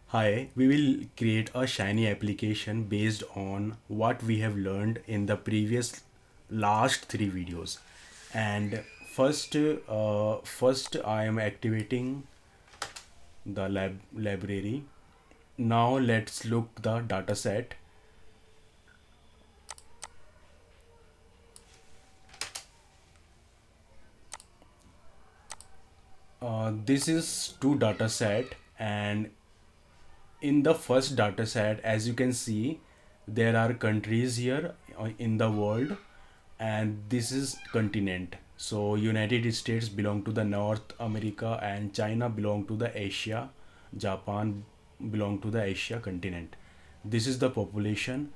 Hi, we will create a Shiny application based on what we have learned in the previous last three videos. And first I am activating the library. Now let's look the dataset. This is two dataset, and in the first dataset, as you can see, there are countries here in the world, and this is continent. So United States belong to the North America, and China belong to the Asia. Japan belong to the Asia continent. This is the population,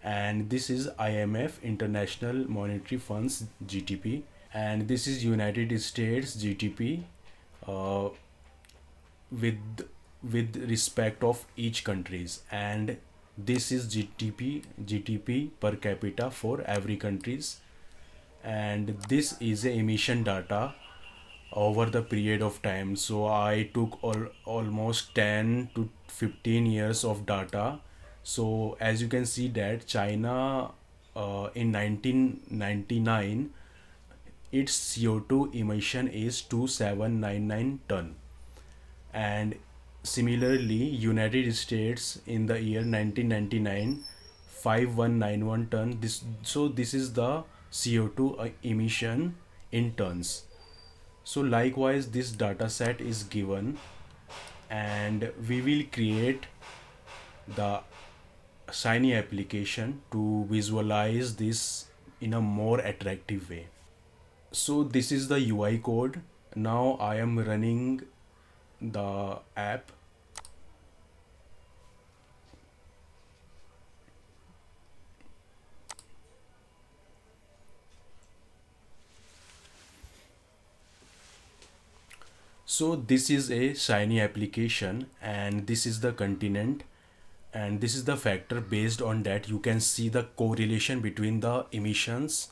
and this is IMF, International Monetary Funds, GDP, and this is United States GDP, uh, with respect of each countries, and this is GDP per capita for every countries, and this is a emission data over the period of time. So I took almost 10 to 15 years of data. So as you can see that China, in 1999, its CO2 emission is 2799 ton, and similarly United States in the year 1999, 5191 ton. This is the CO2 emission in tons. So likewise this data set is given, and we will create the Shiny application to visualize this in a more attractive way. So this is the UI code. Now I am running the app. So this is a Shiny application, and this is the continent, and this is the factor. Based on that, you can see the correlation between the emissions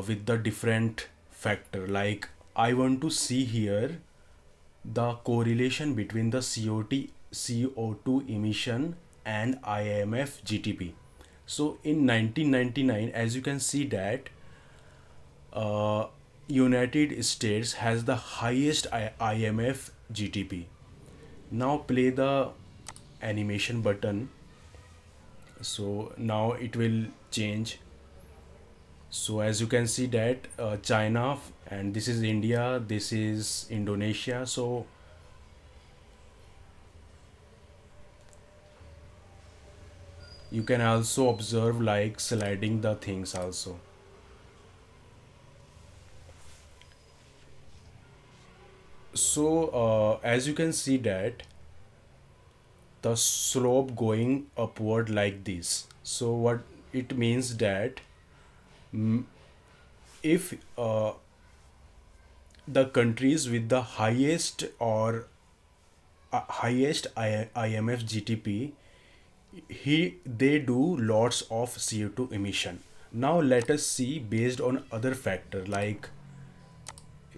with the different factor. Like I want to see here the correlation between the CO2 emission and IMF GDP. So in 1999, as you can see that uh, United States has the highest IMF GDP. Now play the animation button. So now it will change. So as you can see that China, and this is India, this is Indonesia. So you can also observe like sliding the things also. So as you can see that the slope going upward like this. So what it means that if the countries with the highest or highest IMF GDP, they do lots of CO2 emission. Now let us see based on other factor like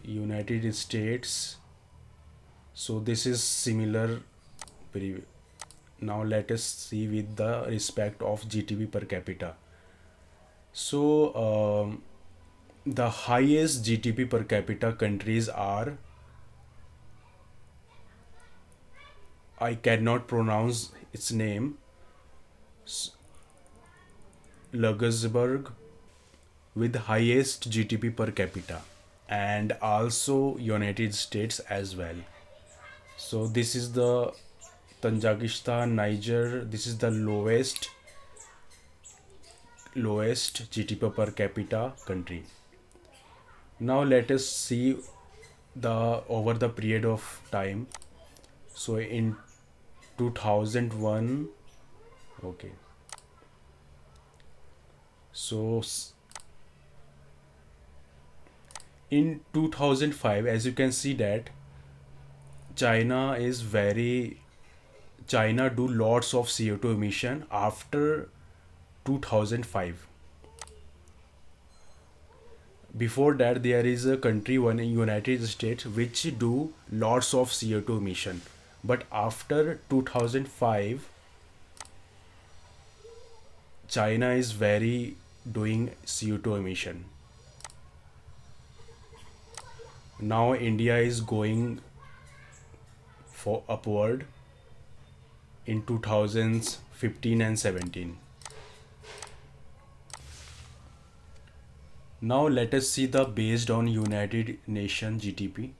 United States. So this is similar. Now let us see with the respect of GDP per capita. So the highest GDP per capita countries are, I cannot pronounce its name, Luxembourg with highest GDP per capita, and also United States as well. So this is the Tajikistan, Niger. This is the lowest GDP per capita country. Now let us see the over the period of time. So in 2001, okay. So in 2005, as you can see that China is very China do lots of CO2 emission after 2005. Before that, there is a country, one in United States, which do lots of CO2 emission. But after 2005, China is very doing CO2 emission. Now India is going for upward in 2015 and 17. Now let us see the based on United Nations GDP.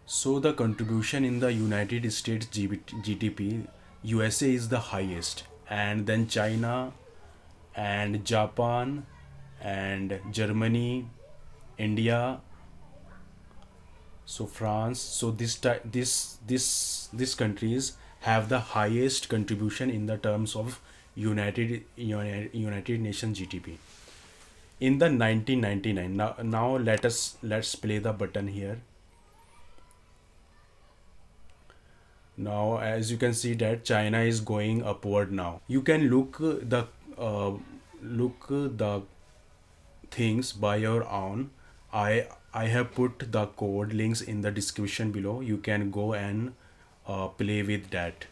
So the contribution in the United States GDP, USA is the highest, and then China and Japan and Germany, India, so France. So this countries have the highest contribution in the terms of United Nations GDP in the 1999. Now let's play the button here. Now as you can see that China is going upward. Now you can uh, look the things by your own. I have put the code links in the description below. You can go and play with that.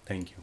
Thank you.